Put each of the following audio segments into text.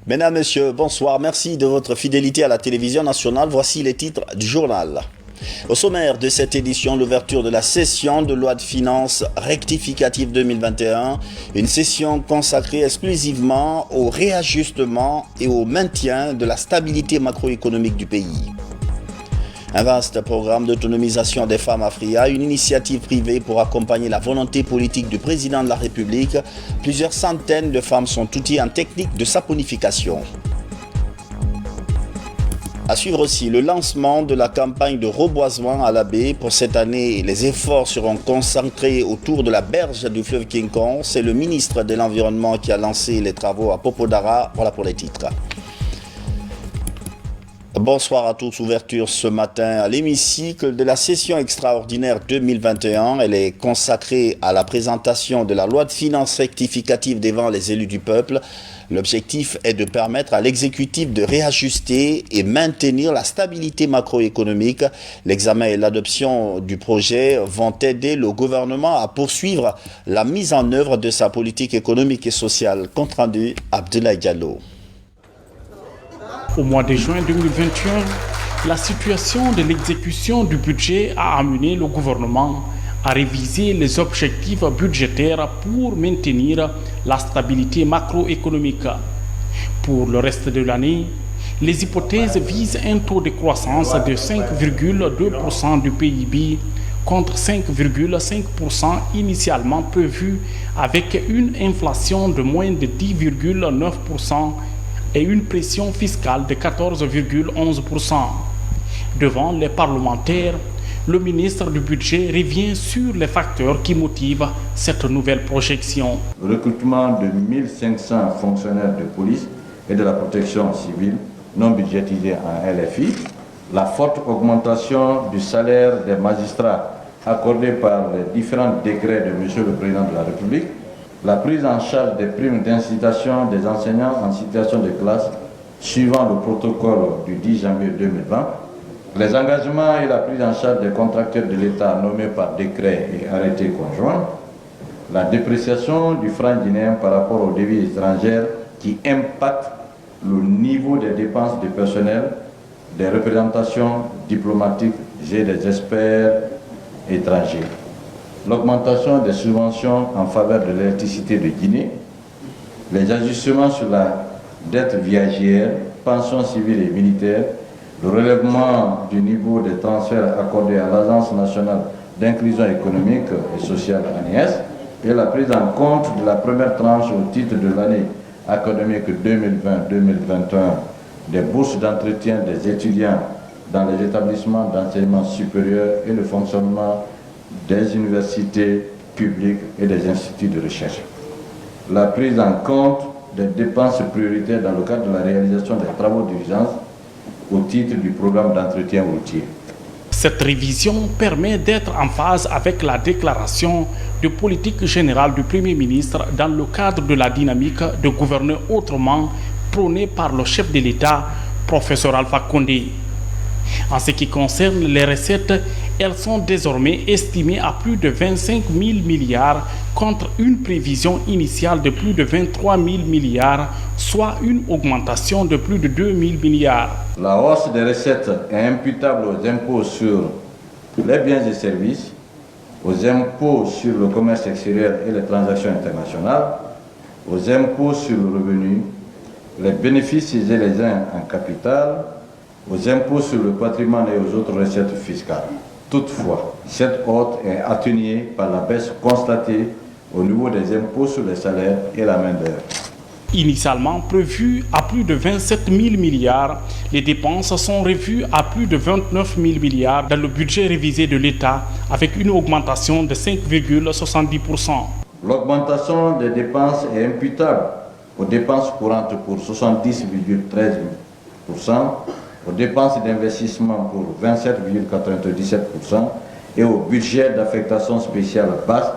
Mesdames, Messieurs, bonsoir. Merci de votre fidélité à la télévision nationale. Voici les titres du journal. Au sommaire de cette édition, l'ouverture de la session de loi de finances rectificative 2021, une session consacrée exclusivement au réajustement et au maintien de la stabilité macroéconomique du pays. Un vaste programme d'autonomisation des femmes Afria, une initiative privée pour accompagner la volonté politique du président de la République. Plusieurs centaines de femmes sont outillées en technique de saponification. À suivre aussi le lancement de la campagne de reboisement à la baie. Pour cette année, les efforts seront concentrés autour de la berge du fleuve Kinkon. C'est le ministre de l'Environnement qui a lancé les travaux à Popodara. Voilà pour les titres. Bonsoir à tous, ouverture ce matin à l'hémicycle de la session extraordinaire 2021. Elle est consacrée à la présentation de la loi de finances rectificative devant les élus du peuple. L'objectif est de permettre à l'exécutif de réajuster et maintenir la stabilité macroéconomique. L'examen et l'adoption du projet vont aider le gouvernement à poursuivre la mise en œuvre de sa politique économique et sociale. Compte rendu, Abdoulaye Diallo. Au mois de juin 2021, la situation de l'exécution du budget a amené le gouvernement à réviser les objectifs budgétaires pour maintenir la stabilité macroéconomique. Pour le reste de l'année, les hypothèses visent un taux de croissance de 5,2% du PIB contre 5,5% initialement prévu, avec une inflation de moins de 10,9% et une pression fiscale de 14,11%. Devant les parlementaires, le ministre du Budget revient sur les facteurs qui motivent cette nouvelle projection. Le recrutement de 1500 fonctionnaires de police et de la protection civile non budgétisés en LFI, la forte augmentation du salaire des magistrats accordée par les différents décrets de M. le Président de la République, la prise en charge des primes d'incitation des enseignants en situation de classe suivant le protocole du 10 janvier 2020, les engagements et la prise en charge des contracteurs de l'État nommés par décret et arrêté conjoint, la dépréciation du franc guinéen par rapport aux devises étrangères qui impactent le niveau des dépenses de personnel, des représentations diplomatiques et des experts étrangers. L'augmentation des subventions en faveur de l'électricité de Guinée, les ajustements sur la dette viagère, pensions civiles et militaires, le relèvement du niveau des transferts accordés à l'Agence nationale d'inclusion économique et sociale ANIES et la prise en compte de la première tranche au titre de l'année académique 2020-2021 des bourses d'entretien des étudiants dans les établissements d'enseignement supérieur et le fonctionnement des universités publiques et des instituts de recherche. La prise en compte des dépenses prioritaires dans le cadre de la réalisation des travaux d'urgence au titre du programme d'entretien routier. Cette révision permet d'être en phase avec la déclaration de politique générale du Premier ministre dans le cadre de la dynamique de gouverner autrement prônée par le chef de l'État, professeur Alpha Condé. En ce qui concerne les recettes, elles sont désormais estimées à plus de 25 000 milliards contre une prévision initiale de plus de 23 000 milliards, soit une augmentation de plus de 2 000 milliards. La hausse des recettes est imputable aux impôts sur les biens et services, aux impôts sur le commerce extérieur et les transactions internationales, aux impôts sur le revenu, les bénéfices et les gains en capital, aux impôts sur le patrimoine et aux autres recettes fiscales. Toutefois, cette hausse est atténuée par la baisse constatée au niveau des impôts sur les salaires et la main-d'œuvre. Initialement prévues à plus de 27 000 milliards, les dépenses sont revues à plus de 29 000 milliards dans le budget révisé de l'État, avec une augmentation de 5,70%. L'augmentation des dépenses est imputable aux dépenses courantes pour 70,13%, aux dépenses d'investissement pour 27,97% et au budget d'affectation spéciale basse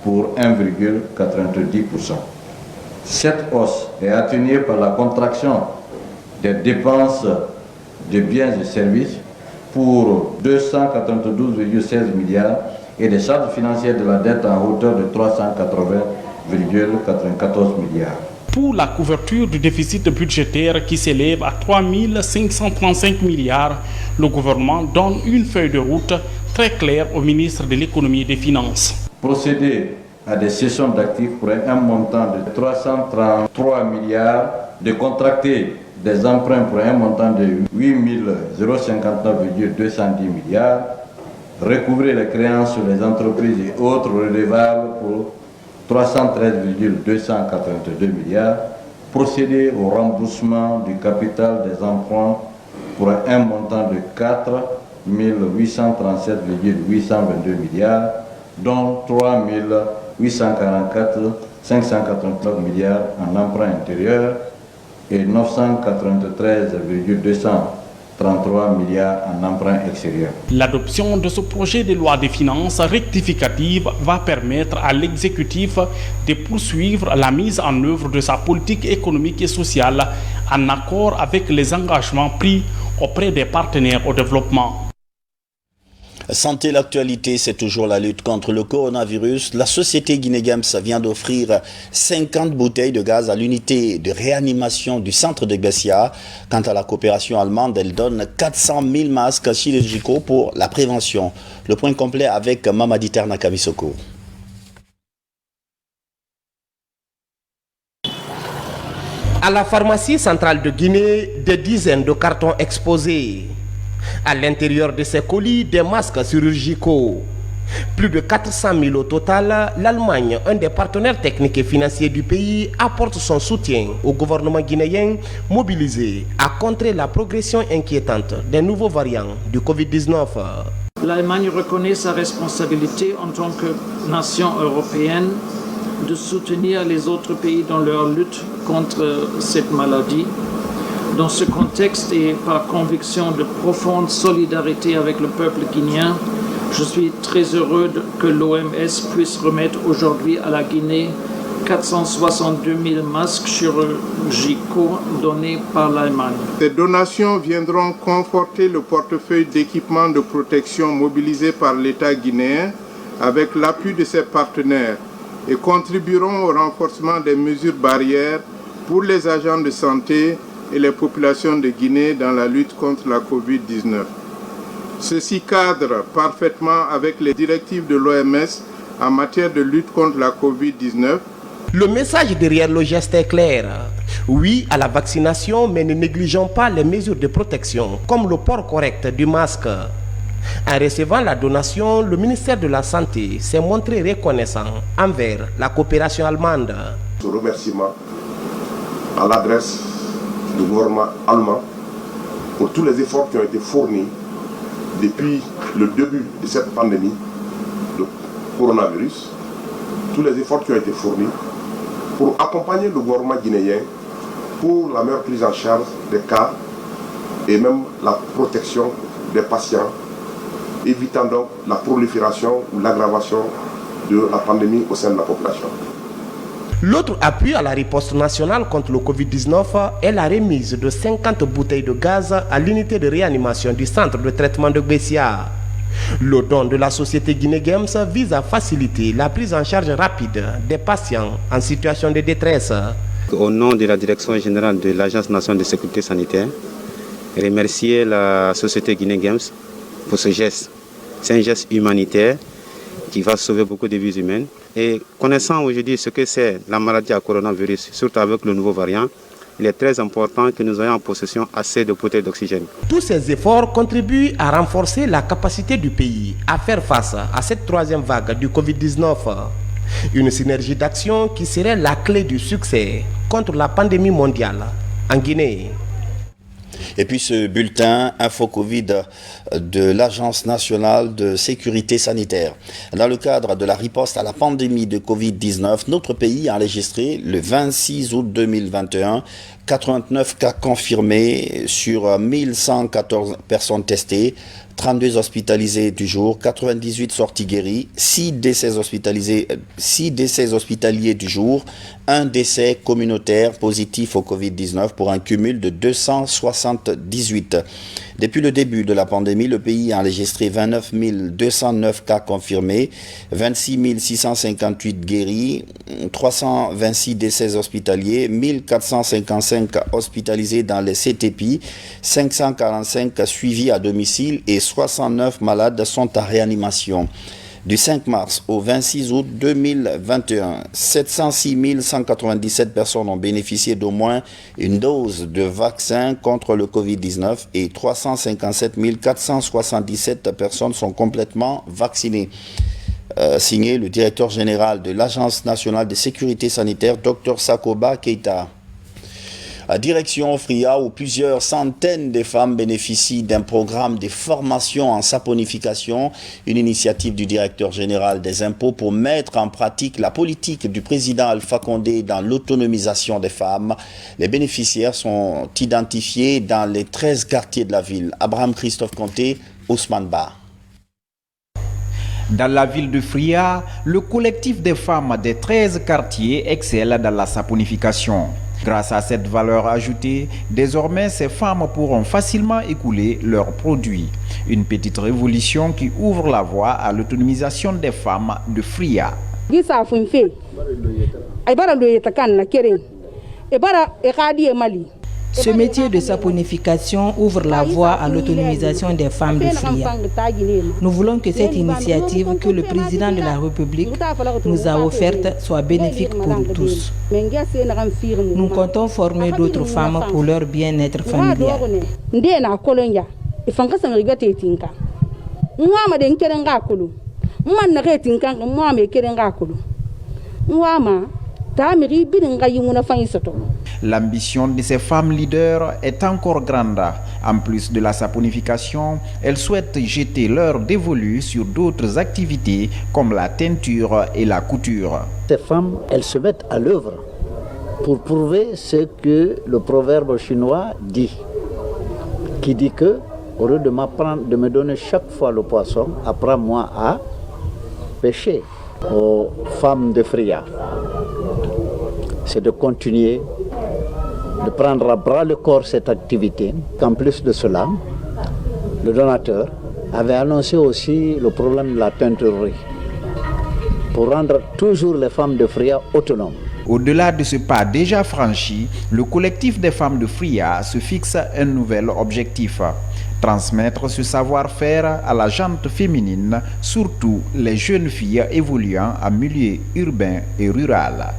pour 1,90%. Cette hausse est atténuée par la contraction des dépenses de biens et services pour 292,16 milliards et des charges financières de la dette en hauteur de 380,94 milliards. pour la couverture du déficit budgétaire qui s'élève à 3 535 milliards. Le gouvernement donne une feuille de route très claire au ministre de l'économie et des finances. Procéder à des cessions d'actifs pour un montant de 333 milliards, de contracter des emprunts pour un montant de 8 059,210 milliards, recouvrer les créances sur les entreprises et autres redevables pour 313,282 milliards, procéder au remboursement du capital des emprunts pour un montant de 4 837,822 milliards, dont 3 844,589 milliards en emprunt intérieur et 993,233 milliards en emprunt extérieur. L'adoption de ce projet de loi de finances rectificative va permettre à l'exécutif de poursuivre la mise en œuvre de sa politique économique et sociale en accord avec les engagements pris auprès des partenaires au développement. Santé, l'actualité, c'est toujours la lutte contre le coronavirus. La société Guinée-Games vient d'offrir 50 bouteilles de gaz à l'unité de réanimation du centre de Bessia. Quant à la coopération allemande, elle donne 400 000 masques chirurgicaux pour la prévention. Le point complet avec Mamadi Ternakabisoko. À la pharmacie centrale de Guinée, des dizaines de cartons exposés. À l'intérieur de ces colis, des masques chirurgicaux. Plus de 400 000 au total, l'Allemagne, un des partenaires techniques et financiers du pays, apporte son soutien au gouvernement guinéen mobilisé à contrer la progression inquiétante des nouveaux variants du Covid-19. L'Allemagne reconnaît sa responsabilité en tant que nation européenne de soutenir les autres pays dans leur lutte contre cette maladie. Dans ce contexte et par conviction de profonde solidarité avec le peuple guinéen, je suis très heureux que l'OMS puisse remettre aujourd'hui à la Guinée 462 000 masques chirurgicaux donnés par l'Allemagne. Ces donations viendront conforter le portefeuille d'équipements de protection mobilisé par l'État guinéen avec l'appui de ses partenaires et contribueront au renforcement des mesures barrières pour les agents de santé et les populations de Guinée dans la lutte contre la Covid-19. Ceci cadre parfaitement avec les directives de l'OMS en matière de lutte contre la Covid-19. Le message derrière le geste est clair. Oui à la vaccination, mais ne négligeons pas les mesures de protection, comme le port correct du masque. En recevant la donation, le ministère de la Santé s'est montré reconnaissant envers la coopération allemande. Ce remerciement à l'adresse du gouvernement allemand pour tous les efforts qui ont été fournis depuis le début de cette pandémie de coronavirus, tous les efforts qui ont été fournis pour accompagner le gouvernement guinéen pour la meilleure prise en charge des cas et même la protection des patients, évitant donc la prolifération ou l'aggravation de la pandémie au sein de la population. L'autre appui à la riposte nationale contre le Covid-19 est la remise de 50 bouteilles de gaz à l'unité de réanimation du centre de traitement de Bessia. Le don de la société Guinée-Games vise à faciliter la prise en charge rapide des patients en situation de détresse. Au nom de la direction générale de l'Agence nationale de sécurité sanitaire, remercier la société Guinée-Games pour ce geste. C'est un geste humanitaire qui va sauver beaucoup de vies humaines. Et connaissant aujourd'hui ce que c'est la maladie à coronavirus, surtout avec le nouveau variant, il est très important que nous ayons en possession assez de bouteilles d'oxygène. Tous ces efforts contribuent à renforcer la capacité du pays à faire face à cette troisième vague du Covid-19. Une synergie d'action qui serait la clé du succès contre la pandémie mondiale en Guinée. Et puis ce bulletin Info-Covid de l'Agence nationale de sécurité sanitaire. Dans le cadre de la riposte à la pandémie de Covid-19, notre pays a enregistré le 26 août 2021 89 cas confirmés sur 1114 personnes testées, 32 hospitalisés du jour, 98 sorties guéries, 6 décès hospitaliers du jour, un décès communautaire positif au Covid-19 pour un cumul de 278. Depuis le début de la pandémie, le pays a enregistré 29 209 cas confirmés, 26 658 guéris, 326 décès hospitaliers, 1455 hospitalisés dans les CTP, 545 suivis à domicile et 69 malades sont en réanimation. Du 5 mars au 26 août 2021, 706 197 personnes ont bénéficié d'au moins une dose de vaccin contre le Covid-19 et 357 477 personnes sont complètement vaccinées. Signé le directeur général de l'Agence nationale de sécurité sanitaire, Dr Sakoba Keita. À direction FRIA, où plusieurs centaines de femmes bénéficient d'un programme de formation en saponification, une initiative du directeur général des impôts pour mettre en pratique la politique du président Alpha Condé dans l'autonomisation des femmes. Les bénéficiaires sont identifiés dans les 13 quartiers de la ville. Abraham Christophe Conté, Ousmane Ba. Dans la ville de Fria, le collectif des femmes des 13 quartiers excelle dans la saponification. Grâce à cette valeur ajoutée, désormais ces femmes pourront facilement écouler leurs produits. Une petite révolution qui ouvre la voie à l'autonomisation des femmes de Fria. Ce métier de saponification ouvre la voie à l'autonomisation des femmes de Fria. Nous voulons que cette initiative que le président de la République nous a offerte soit bénéfique pour tous. Nous comptons former d'autres femmes pour leur bien-être familial. L'ambition de ces femmes leaders est encore grande. En plus de la saponification, elles souhaitent jeter l'heure dévolue sur d'autres activités comme la teinture et la couture. Ces femmes, elles se mettent à l'œuvre pour prouver ce que le proverbe chinois dit, qui dit que, au lieu de me donner chaque fois le poisson, apprends-moi à pêcher. Aux femmes de Fria, c'est de continuer de prendre à bras le corps cette activité. En plus de cela, le donateur avait annoncé aussi le problème de la teinturerie pour rendre toujours les femmes de Fria autonomes. Au-delà de ce pas déjà franchi, le collectif des femmes de Fria se fixe un nouvel objectif. Transmettre ce savoir-faire à la gente féminine, surtout les jeunes filles évoluant en milieu urbain et rural.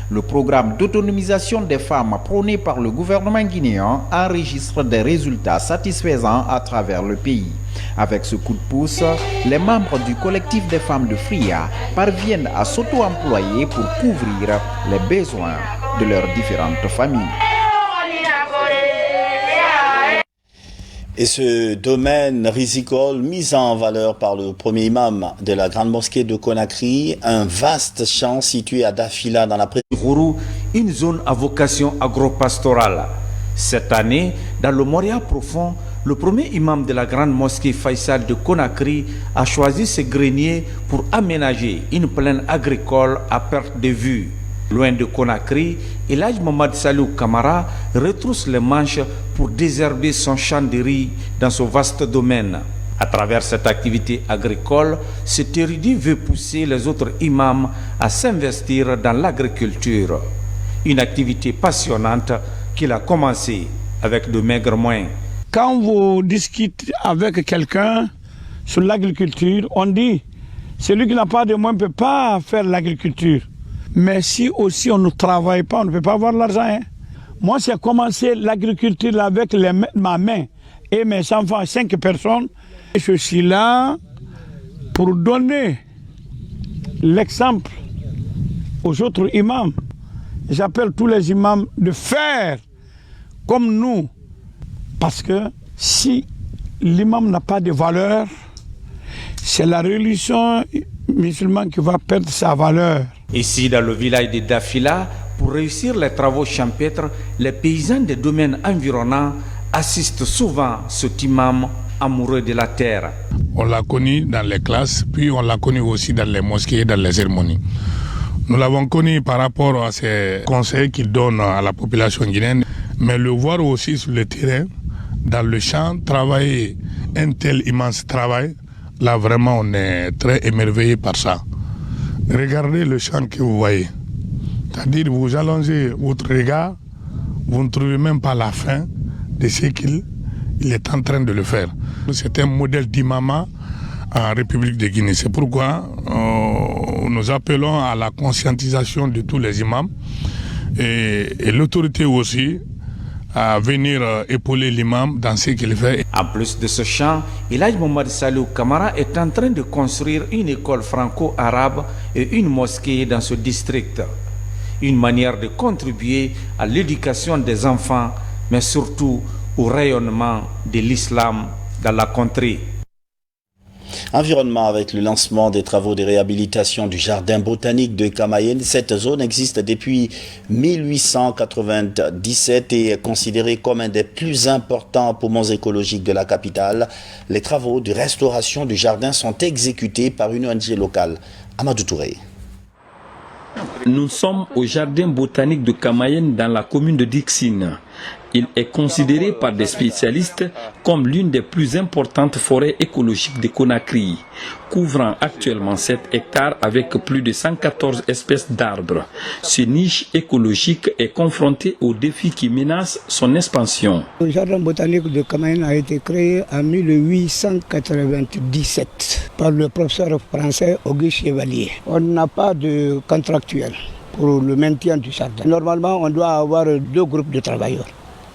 Le programme d'autonomisation des femmes prôné par le gouvernement guinéen enregistre des résultats satisfaisants à travers le pays. Avec ce coup de pouce, les membres du collectif des femmes de Fria parviennent à s'auto-employer pour couvrir les besoins de leurs différentes familles. Et ce domaine risicole mis en valeur par le premier imam de la grande mosquée de Conakry, un vaste champ situé à Dafila dans la Gourou, une zone à vocation agro-pastorale. Cette année, dans le Moria profond, le premier imam de la grande mosquée Faisal de Conakry a choisi ce grenier pour aménager une plaine agricole à perte de vue. Loin de Conakry, Elhadj Mohamed Salou Kamara retrousse les manches pour désherber son champ de riz dans ce vaste domaine. À travers cette activité agricole, cet érudit veut pousser les autres imams à s'investir dans l'agriculture. Une activité passionnante qu'il a commencé avec de maigres moyens. Quand vous discutez avec quelqu'un sur l'agriculture, on dit celui qui n'a pas de moyens ne peut pas faire l'agriculture. Mais si aussi on ne travaille pas, on ne peut pas avoir l'argent. Hein. Moi, j'ai commencé l'agriculture avec ma main et mes enfants, 5 personnes. Et je suis là pour donner l'exemple aux autres imams. J'appelle tous les imams de faire comme nous. Parce que si l'imam n'a pas de valeur, c'est la religion musulmane qui va perdre sa valeur. Ici, dans le village de Dafila, pour réussir les travaux champêtres, les paysans des domaines environnants assistent souvent cet imam amoureux de la terre. On l'a connu dans les classes, puis on l'a connu aussi dans les mosquées et dans les cérémonies. Nous l'avons connu par rapport à ces conseils qu'il donne à la population guinéenne, mais le voir aussi sur le terrain, dans le champ, travailler un tel immense travail, là vraiment on est très émerveillé par ça. Regardez le champ que vous voyez. C'est-à-dire vous allongez votre regard, vous ne trouvez même pas la fin de ce qu'il est en train de le faire. C'est un modèle d'imam en République de Guinée. C'est pourquoi nous appelons à la conscientisation de tous les imams et l'autorité aussi à venir épauler l'imam dans ce qu'il fait. En plus de ce champ, Elhadji Mohamed Salou Kamara est en train de construire une école franco-arabe et une mosquée dans ce district. Une manière de contribuer à l'éducation des enfants, mais surtout au rayonnement de l'islam dans la contrée. Environnement avec le lancement des travaux de réhabilitation du jardin botanique de Camayen. Cette zone existe depuis 1897 et est considérée comme un des plus importants poumons écologiques de la capitale. Les travaux de restauration du jardin sont exécutés par une ONG locale. Amadou Touré. Nous sommes au jardin botanique de Camayen dans la commune de Dixine. Il est considéré par des spécialistes comme l'une des plus importantes forêts écologiques de Conakry, couvrant actuellement 7 hectares avec plus de 114 espèces d'arbres. Ce niche écologique est confronté aux défis qui menacent son expansion. Le jardin botanique de Camayen a été créé en 1897 par le professeur français Auguste Chevalier. On n'a pas de contractuel pour le maintien du jardin. Normalement, on doit avoir 2 groupes de travailleurs,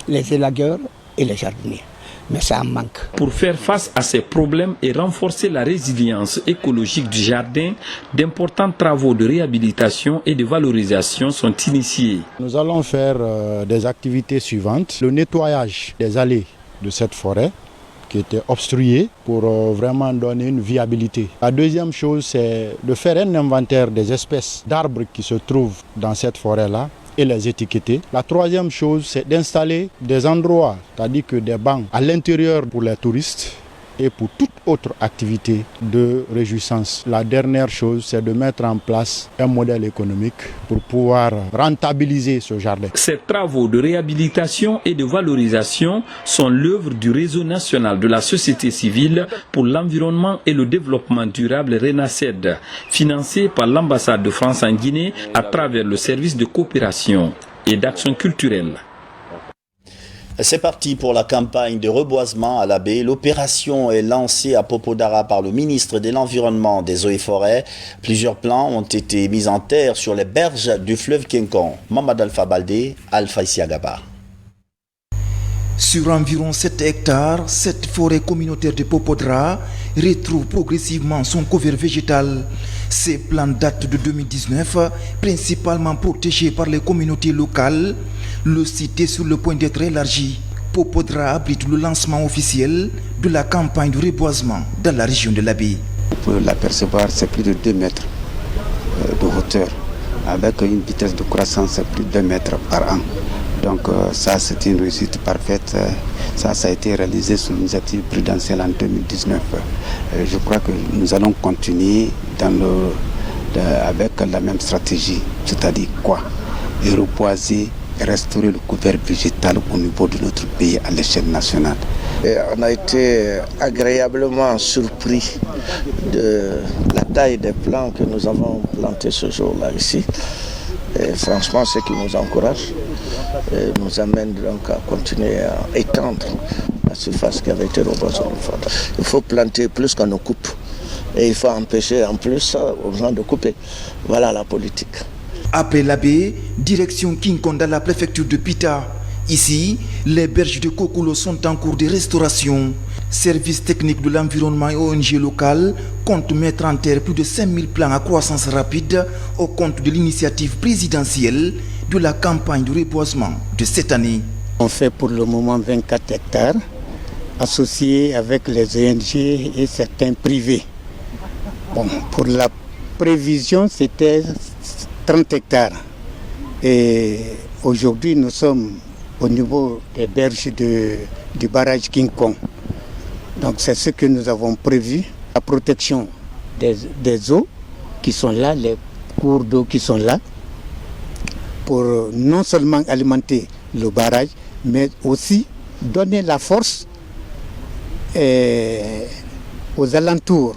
les élagueurs et les jardiniers. Mais ça en manque. Pour faire face à ces problèmes et renforcer la résilience écologique du jardin, d'importants travaux de réhabilitation et de valorisation sont initiés. Nous allons faire des activités suivantes. Le nettoyage des allées de cette forêt qui était obstruée pour vraiment donner une viabilité. La deuxième chose, c'est de faire un inventaire des espèces d'arbres qui se trouvent dans cette forêt-là et les étiqueter. La troisième chose, c'est d'installer des endroits, c'est-à-dire que des bancs à l'intérieur pour les touristes et pour toute autre activité de réjouissance. La dernière chose, c'est de mettre en place un modèle économique pour pouvoir rentabiliser ce jardin. Ces travaux de réhabilitation et de valorisation sont l'œuvre du réseau national de la société civile pour l'environnement et le développement durable RENACED, financé par l'ambassade de France en Guinée à travers le service de coopération et d'action culturelle. C'est parti pour la campagne de reboisement à la baie. L'opération est lancée à Popodara par le ministre de l'Environnement, des Eaux et Forêts. Plusieurs plans ont été mis en terre sur les berges du fleuve Kinkon. Mamad Alpha Baldé, Alpha Isiagaba. Sur environ 7 hectares, cette forêt communautaire de Popodara retrouve progressivement son couvert végétal. Ces plans datent de 2019, principalement protégés par les communautés locales. Le site est sur le point d'être élargi. Popodara abrite le lancement officiel de la campagne de reboisement dans la région de la baie. Vous pouvez l'apercevoir, c'est plus de 2 mètres de hauteur, avec une vitesse de croissance de plus de 1 mètre par an. Donc ça, c'est une réussite parfaite. Ça a été réalisé sous l'initiative présidentielle en 2019. Je crois que nous allons continuer avec la même stratégie, c'est-à-dire quoi? Et reboiser, restaurer le couvert végétal au niveau de notre pays à l'échelle nationale. Et on a été agréablement surpris de la taille des plants que nous avons plantés ce jour-là ici. Et franchement, ce qui nous encourage et nous amène donc à continuer à étendre la surface qui avait été reboisée. Il faut planter plus qu'on ne coupe. Et il faut empêcher en plus aux gens de couper. Voilà la politique. Après la baie, direction Kinkon dans la préfecture de Pita. Ici, les berges de Kokolo sont en cours de restauration. Service technique de l'environnement et ONG local compte mettre en terre plus de 5000 plants à croissance rapide au compte de l'initiative présidentielle de la campagne de reboisement de cette année. On fait pour le moment 24 hectares, associés avec les ONG et certains privés. Bon, pour la prévision, c'était 30 hectares. Et aujourd'hui, nous sommes au niveau des berges du barrage King Kong. Donc c'est ce que nous avons prévu, la protection des eaux qui sont là, les cours d'eau qui sont là, pour non seulement alimenter le barrage, mais aussi donner la force aux alentours.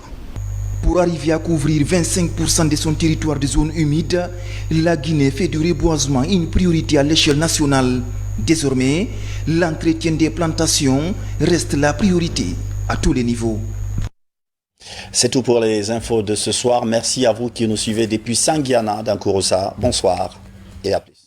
Pour arriver à couvrir 25% de son territoire de zone humide, la Guinée fait du reboisement une priorité à l'échelle nationale. Désormais, l'entretien des plantations reste la priorité à tous les niveaux. C'est tout pour les infos de ce soir. Merci à vous qui nous suivez depuis Sangiana dans Kouroussa. Bonsoir et à plus.